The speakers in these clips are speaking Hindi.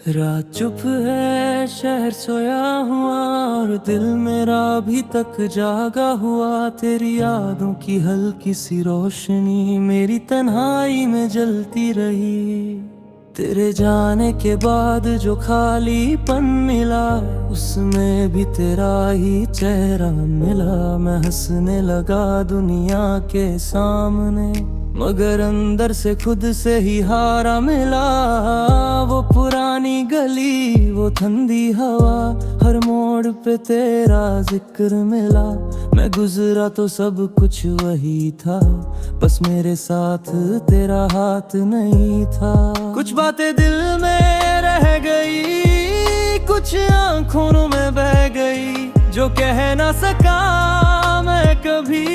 रात चुप है, शहर सोया हुआ और दिल मेरा अभी तक जागा हुआ। तेरी यादों की हल्की सी रोशनी मेरी तन्हाई में जलती रही। तेरे जाने के बाद जो खालीपन मिला, उसमें भी तेरा ही चेहरा मिला। मैं हंसने लगा दुनिया के सामने, मगर अंदर से खुद से ही हारा मिला। वो पुरानी गली, वो ठंडी हवा, हर मोड़ पे तेरा जिक्र मिला। मैं गुजरा तो सब कुछ वही था, बस मेरे साथ तेरा हाथ नहीं था। कुछ बातें दिल में रह गई, कुछ आंखों में बह गई, जो कह ना सका मैं कभी,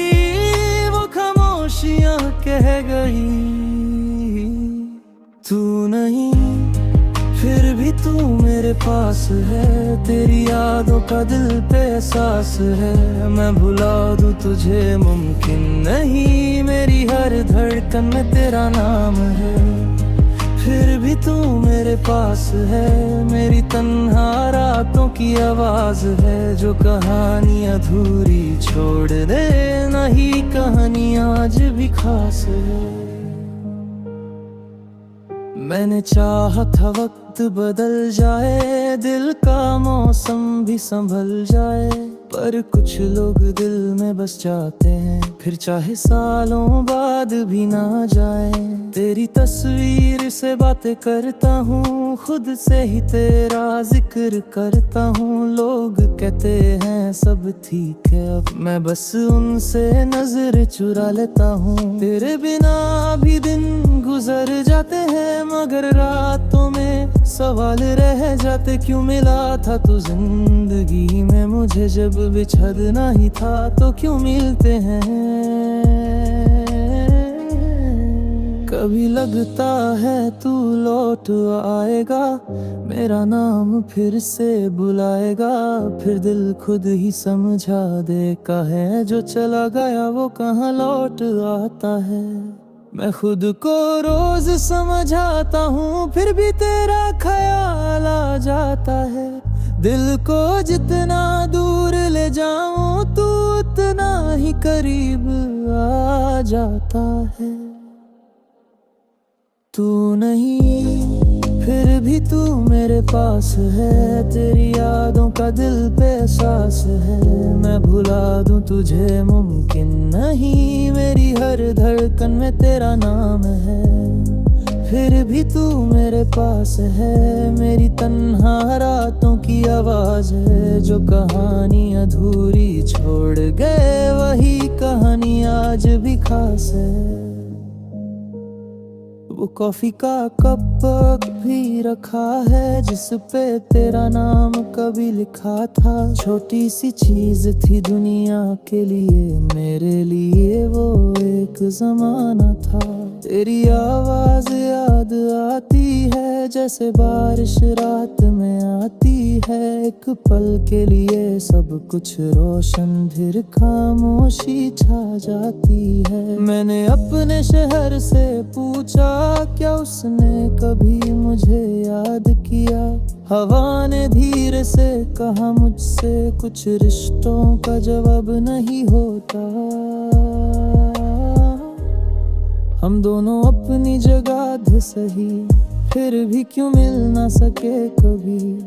वो खामोशियां कह गई। तू नहीं, फिर भी तू मेरे पास है। तेरी यादों का दिल पे एहसास है। मैं भुला दूं तुझे मुमकिन नहीं, मेरी हर धड़कन में तेरा नाम है। फिर भी तू मेरे पास है, मेरी तन्हा रातों की आवाज है, जो कहानी अधूरी छोड़ दे। नहीं कहानी आज भी खास है। मैंने चाहा था वक्त बदल जाए, दिल का मौसम भी संभल जाए, पर कुछ लोग दिल में बस जाते हैं, फिर चाहे सालों बाद भी ना जाए। तेरी तस्वीर से बातें करता हूँ, खुद से ही तेरा जिक्र करता हूँ। लोग कहते हैं सब ठीक है, अब मैं बस उनसे नजर चुरा लेता हूँ। तेरे बिना भी दिन गुजर जाते हैं, मगर रातों में सवाल रह जाते, क्यों मिला था तू जिंदगी में मुझे, जब बिछड़ना ही था तो क्यों मिलते हैं। कभी लगता है तू लौट आएगा, मेरा नाम फिर से बुलाएगा, फिर दिल खुद ही समझा दे है, जो चला गया वो कहाँ लौट आता है। मैं खुद को रोज समझाता हूँ, फिर भी तेरा ख्याल आ जाता है। दिल को जितना दूर ले जाऊं, तू उतना ही करीब आ जाता है। तू नहीं, फिर भी तू मेरे पास है। तेरी यादों का दिल पे एहसास है। मैं भुला दूं तुझे मुमकिन नहीं, मेरी हर धड़कन में तेरा नाम है। फिर भी तू मेरे पास है, मेरी तन्हा रातों की आवाज है, जो कहानी अधूरी छोड़ गए, वही कहानी आज भी खास है। वो कॉफी का कप भी रखा है, जिस पे तेरा नाम कभी लिखा था। छोटी सी चीज थी दुनिया के लिए, मेरे लिए वो एक जमाना था। तेरी आवाज याद आती है, जैसे बारिश रात में आती है। एक पल के लिए सब कुछ रोशन, फिर खामोशी छा जाती है। मैंने अपने शहर से पूछा, क्या उसने कभी मुझे याद किया। हवा ने धीरे से कहा मुझसे, कुछ रिश्तों का जवाब नहीं होता। हम दोनों अपनी जगह थे सही, फिर भी क्यों मिल ना सके कभी।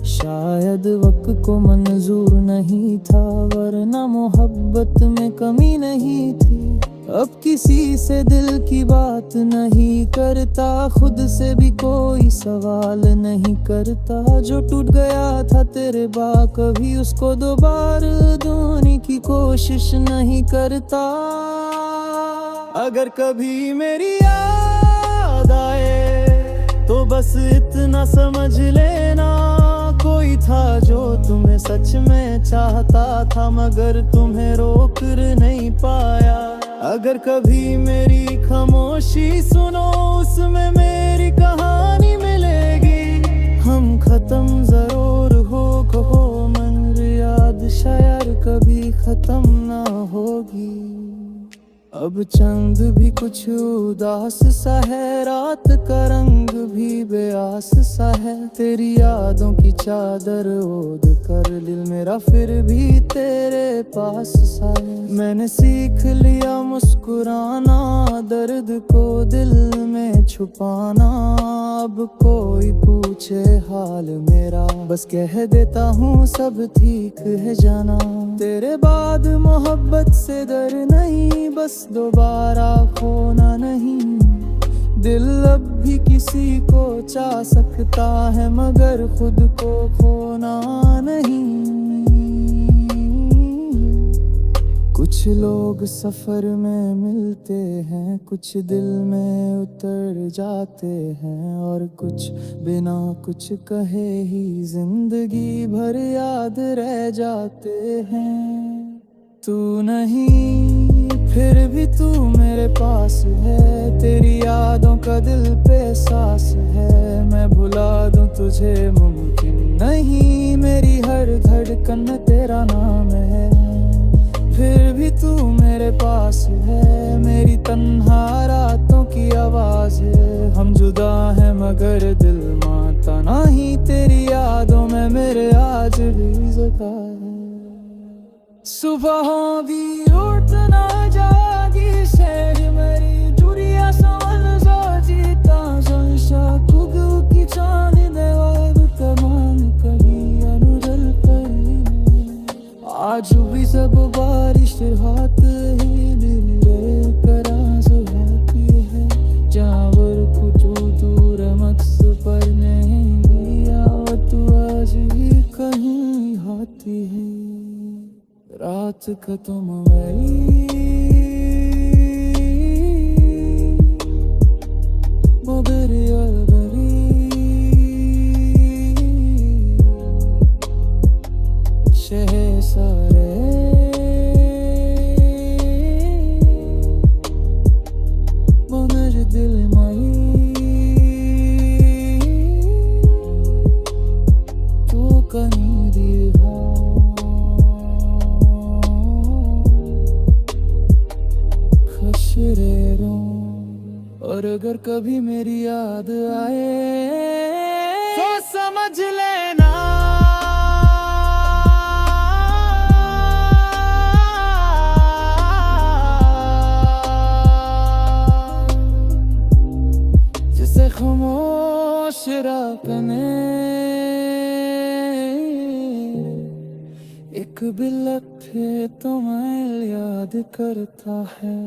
शायद वक्त को मंजूर नहीं था, वरना मोहब्बत में कमी नहीं थी। अब किसी से दिल की बात नहीं करता, खुद से भी कोई सवाल नहीं करता। जो टूट गया था तेरे बाद, कभी उसको दोबारा धोने की कोशिश नहीं करता। अगर कभी मेरी याद आए, तो बस इतना समझ लेना, कोई था जो तुम्हें सच में चाहता था, मगर तुम्हें रोक नहीं पाया। अगर कभी मेरी खामोशी सुनो, उसमें मेरी कहानी मिलेगी। हम खत्म जरूर हो मगर याद शायद कभी खत्म ना होगी। अब चंद भी कुछ उदास सा है, रात का रंग भी बेआस सा है। तेरी यादों की चादर ओढ़ कर दिल मेरा फिर भी तेरे पास सा है। मैंने सीख लिया मुस्कुराना, दर्द को दिल में छुपाना। अब कोई पूछे हाल मेरा, बस कह देता हूँ सब ठीक है जाना। तेरे बाद मोहब्बत से डर नहीं, बस दोबारा खोना नहीं। दिल अब भी किसी को चाह सकता है, मगर खुद को खोना नहीं। कुछ लोग सफर में मिलते हैं, कुछ दिल में उतर जाते हैं, और कुछ बिना कुछ कहे ही जिंदगी भर याद रह जाते हैं। तू नहीं फिर भी तू मेरे पास है, तेरी यादों का दिल पे सांस है। मैं भुला दूं तुझे मुमकिन नहीं, मेरी हर धड़कन में तेरा नाम है। फिर भी तू मेरे पास है, मेरी तन्हा रातों की आवाज है। हम जुदा हैं मगर दिल मानता नहीं, तेरी यादों में मेरे आज भी जगह है। सुबहों भी उठना जागी शेर मेरी जुरिया समझ जीता संशा कुगु की चांद ने वाब कमान कभी अनुजल करी। आज भी सब बारिश हाथ ही दिल करास होती है। जावर कुछ दूर मक्स पर नहीं आवत आज भी कहीं आती है। रात का तुम वही मगर शह सारे मगर दिल मई तू कहीं दीवा और अगर कभी मेरी याद आए तो समझ लेना जिसे खामोश रात ने एक बिलख थे तुम्हें याद करता है।